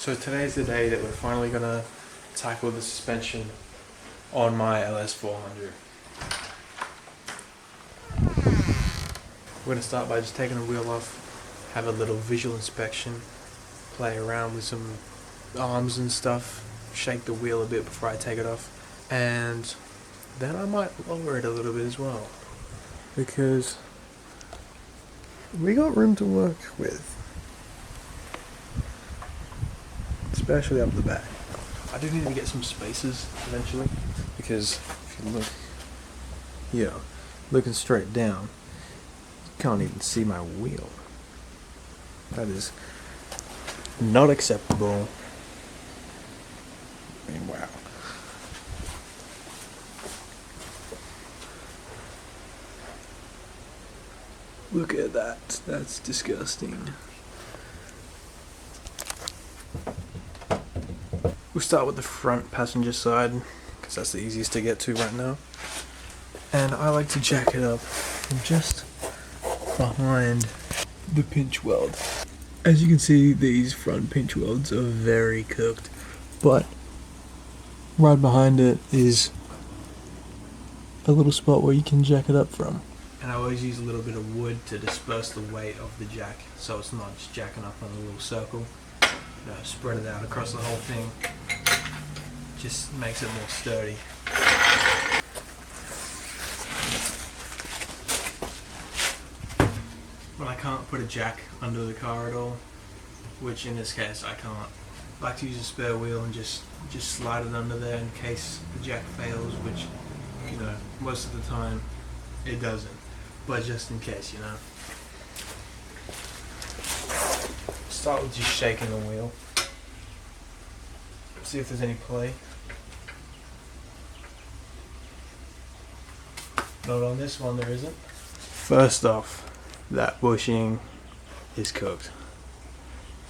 So today's the day that we're finally gonna tackle the suspension on my LS400. We're gonna start by just taking the wheel off, have a little visual inspection, play around with some arms and stuff, shake the wheel a bit before I take it off, and then I might lower it a little bit as well, because we got room to work with. Especially up the back. I do need to get some spacers eventually, because if you look here, looking straight down, you can't even see my wheel. That is not acceptable. I mean, wow. Look at that. That's disgusting. We'll start with the front passenger side, because that's the easiest to get to right now. And I like to jack it up just behind the pinch weld. As you can see, these front pinch welds are very cooked, but right behind it is a little spot where you can jack it up from. And I always use a little bit of wood to disperse the weight of the jack, so it's not just jacking up on a little circle. You know, spread it out across the whole thing. Just makes it more sturdy. When I can't put a jack under the car at all, which in this case I can't, I like to use a spare wheel and just slide it under there in case the jack fails, which, you know, most of the time it doesn't, but just in case, you know. Start with just shaking the wheel. See if there's any play. Not on this one, there isn't. First off, that bushing is cooked.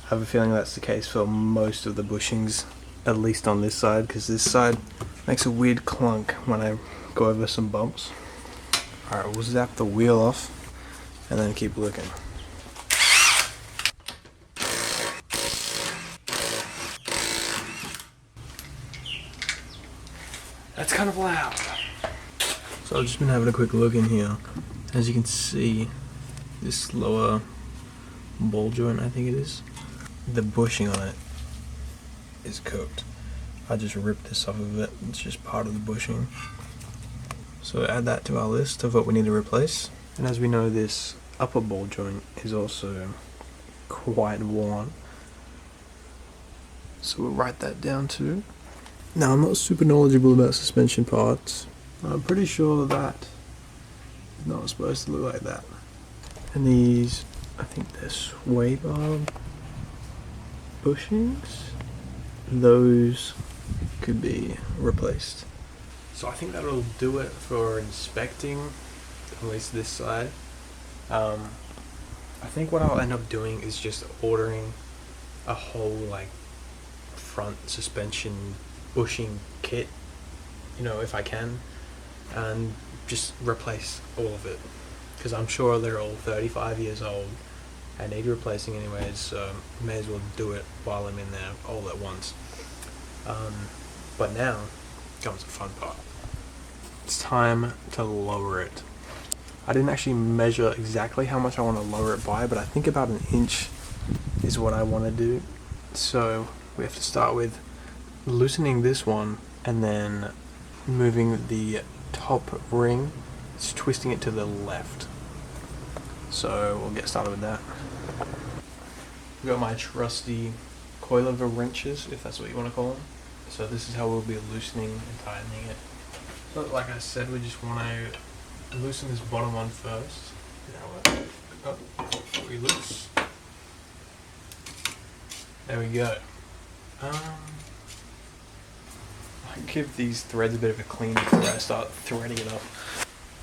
I have a feeling that's the case for most of the bushings, at least on this side, because this side makes a weird clunk when I go over some bumps. Alright, we'll zap the wheel off and then keep looking. That's kind of loud. So I've just been having a quick look in here. As you can see, this lower ball joint, I think it is, the bushing on it is cooked. I just ripped this off of it. It's just part of the bushing. So add that to our list of what we need to replace. And as we know, this upper ball joint is also quite worn. So we'll write that down too. Now, I'm not super knowledgeable about suspension parts. I'm pretty sure that is not supposed to look like that. And these, I think they're sway bar bushings. Those could be replaced. So I think that'll do it for inspecting, at least this side. I think what I'll end up doing is just ordering a whole like front suspension bushing kit, you know, if I can, and just replace all of it, because I'm sure they're all 35 years old and need replacing anyways, so may as well do it while I'm in there all at once. But now comes the fun part. It's time to lower it. I didn't actually measure exactly how much I want to lower it by, but I think about 1 inch is what I want to do. So we have to start with loosening this one and then moving the top ring, just twisting it to the left. So we'll get started with that. I've got my trusty coilover wrenches, if that's what you want to call them. So this is how we'll be loosening and tightening it. So like I said, we just want to loosen this bottom one first. We loose. There we go. I give these threads a bit of a clean before I start threading it up.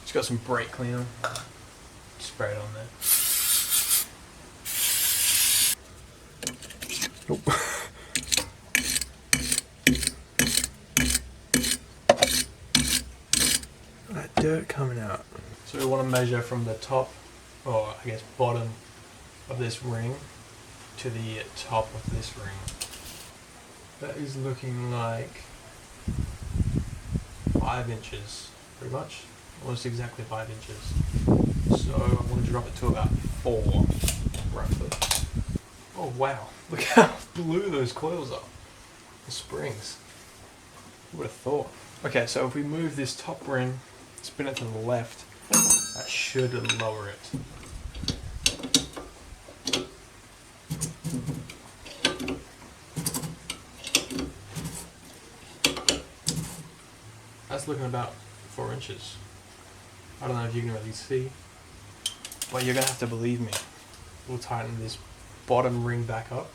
Just got some brake cleaner. Spray it on there. Nope. That dirt coming out. So we want to measure from the top, or I guess bottom of this ring to the top of this ring. That is looking like 5 inches, pretty much. Almost exactly 5 inches. So I'm going to drop it to about 4, roughly. Oh wow, look how blue those coils are. The springs. Who would have thought? Okay, so if we move this top ring, spin it to the left, that should lower it. That's looking about 4 inches. I don't know if you can really see, but you're gonna have to believe me. We'll tighten this bottom ring back up.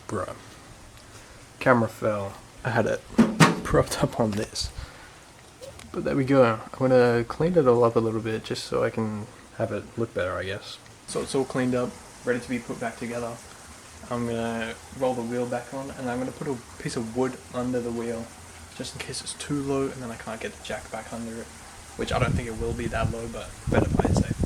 Bro, camera fell. I had it propped up on this. But there we go. I'm gonna clean it all up a little bit just so I can have it look better, I guess. So it's all cleaned up, ready to be put back together. I'm gonna roll the wheel back on and I'm gonna put a piece of wood under the wheel just in case it's too low and then I can't get the jack back under it. Which I don't think it will be that low, but better play it safe.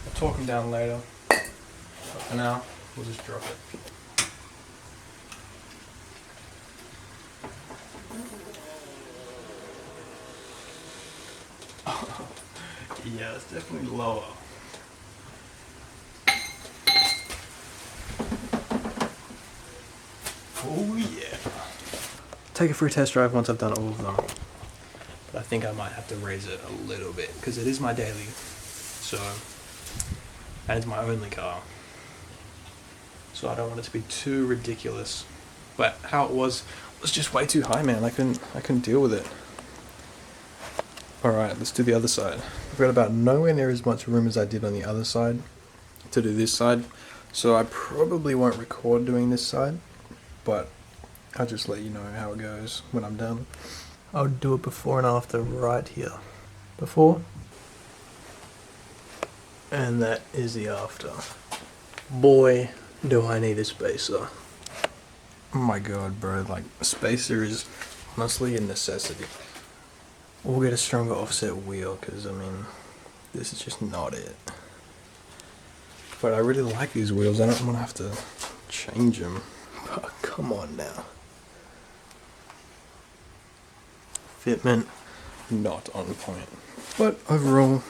I'll talk them down later. But for now, we'll just drop it. Yeah, it's definitely lower. Oh yeah. Take it for a test drive once I've done all of them. But I think I might have to raise it a little bit because it is my daily. So, and it's my only car. So I don't want it to be too ridiculous. But how it was just way too high, man. I couldn't deal with it. Alright, let's do the other side. I've got about nowhere near as much room as I did on the other side to do this side. So I probably won't record doing this side, but I'll just let you know how it goes when I'm done. I'll do it before and after right here. Before, and that is the after. Boy, do I need a spacer. Oh my god, bro, like, a spacer is honestly a necessity. We'll get a stronger offset wheel, because, I mean, this is just not it. But I really like these wheels, I don't want to have to change them. But come on now. Fitment, not on point. But overall,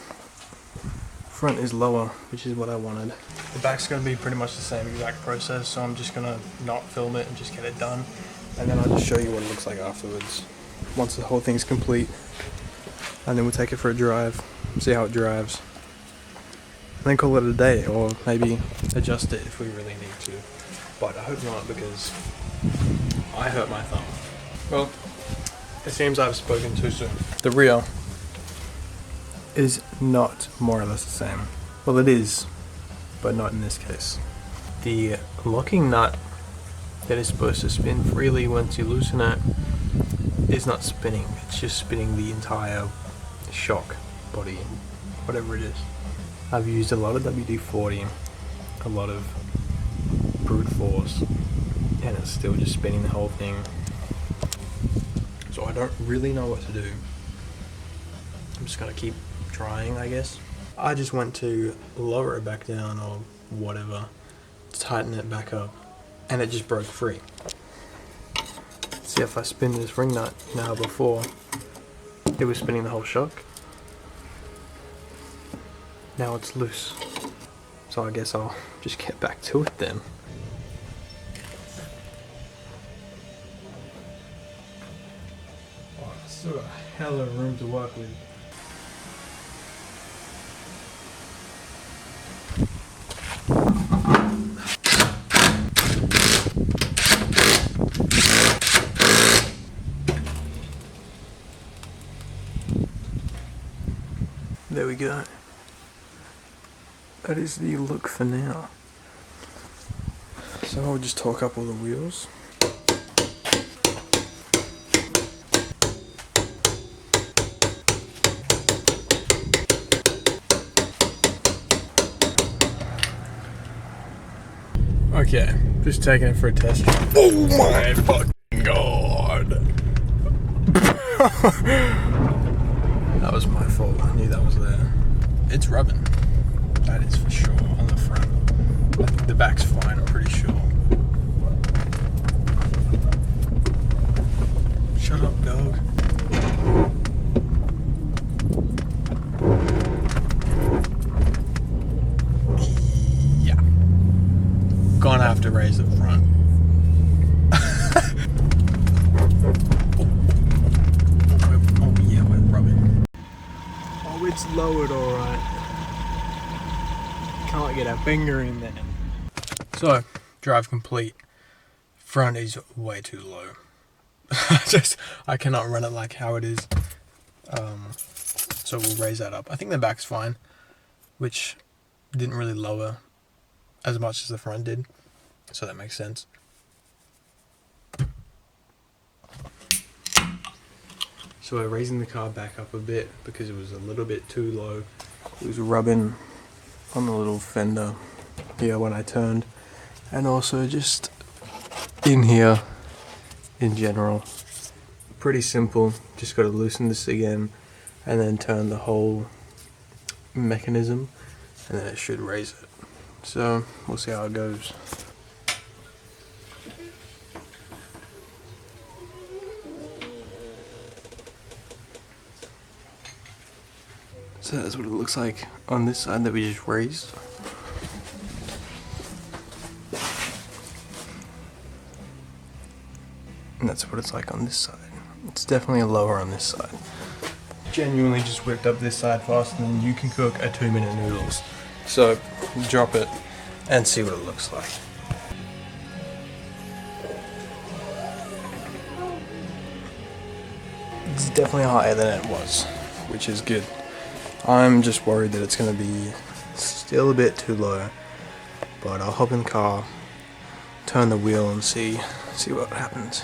front is lower, which is what I wanted. The back's going to be pretty much the same exact process, so I'm just going to not film it and just get it done. And then I'll just show you what it looks like afterwards, once the whole thing's complete. And then we'll take it for a drive, see how it drives, and then call it a day, or maybe adjust it if we really need to. But I hope not, because I hurt my thumb. Well, it seems I've spoken too soon. The rear is not more or less the same. Well, it is, but not in this case. The locking nut that is supposed to spin freely once you loosen it is not spinning. It's just spinning the entire shock body, whatever it is. I've used a lot of WD-40, a lot of brute force, and it's still just spinning the whole thing. So I don't really know what to do. I'm just gonna keep trying, I guess. I just went to lower it back down or whatever, tighten it back up, and it just broke free. See, if I spin this ring nut now, before it was spinning the whole shock. Now it's loose. So I guess I'll just get back to it then. Oh, still got a hell of room to work with. There we go. That is the look for now. So I'll just torque up all the wheels. Okay, Just taking it for a test drive. Oh my fucking god. That was my fault. I knew that was there. It's rubbing. That is for sure on the front. The back's fine, I'm pretty sure. Shut up, dog. Yeah. Gonna have to raise the front. Oh yeah, we're rubbing. Oh, it's lowered alright. Can't get a finger in there. So, drive complete. Front is way too low. I cannot run it like how it is. So we'll raise that up. I think the back's fine, which didn't really lower as much as the front did. So that makes sense. So we're raising the car back up a bit because it was a little bit too low. It was rubbing on the little fender here when I turned, and also just in here in general. Pretty simple, just got to loosen this again and then turn the whole mechanism and then it should raise it. So we'll see how it goes. So that's what it looks like on this side that we just raised. And that's what it's like on this side. It's definitely lower on this side. Genuinely just whipped up this side faster than you can cook a 2-minute noodles. So drop it and see what it looks like. It's definitely higher than it was, which is good. I'm just worried that it's going to be still a bit too low, but I'll hop in the car, turn the wheel and see what happens.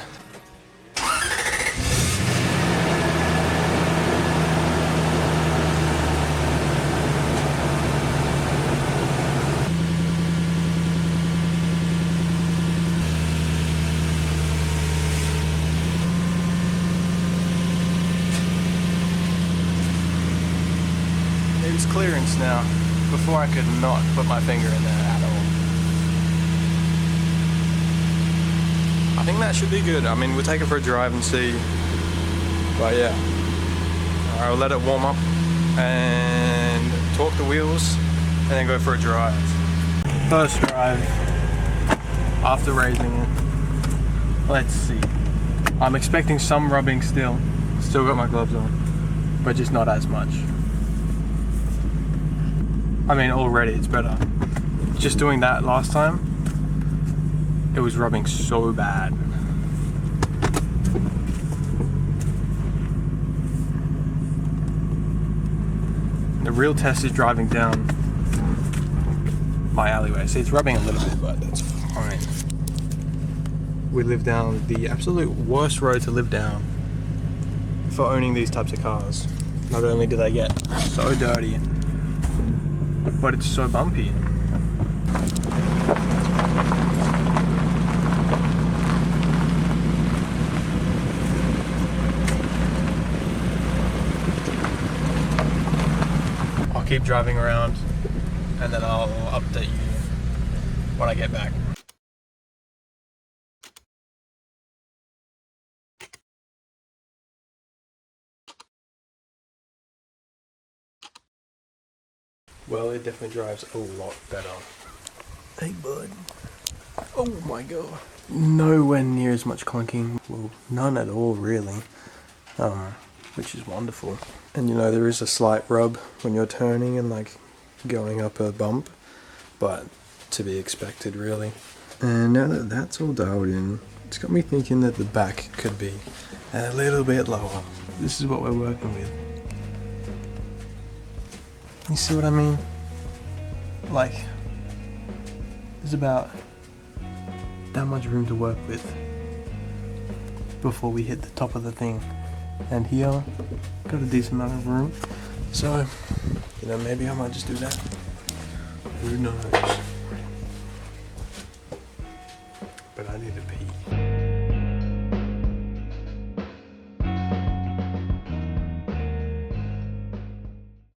It's clearance now. Before I could not put my finger in there at all. I think that should be good. I mean, we'll take it for a drive and see. But yeah. I'll let it warm up and torque the wheels and then go for a drive. First drive after raising it. Let's see. I'm expecting some rubbing still. Still got my gloves on, but just not as much. I mean, already it's better. Just doing that last time, it was rubbing so bad. The real test is driving down my alleyway. See, it's rubbing a little bit, but that's fine. We live down the absolute worst road to live down for owning these types of cars. Not only do they get so dirty, but it's so bumpy. I'll keep driving around and then I'll update you when I get back. Well, it definitely drives a lot better. Hey, bud. Oh my god. Nowhere near as much clunking. Well, none at all, really. Which is wonderful. And you know, there is a slight rub when you're turning and like going up a bump, but to be expected, really. And now that that's all dialed in, it's got me thinking that the back could be a little bit lower. This is what we're working with. You see what I mean? Like, there's about that much room to work with before we hit the top of the thing. And here, got a decent amount of room. So, you know, maybe I might just do that. Who knows?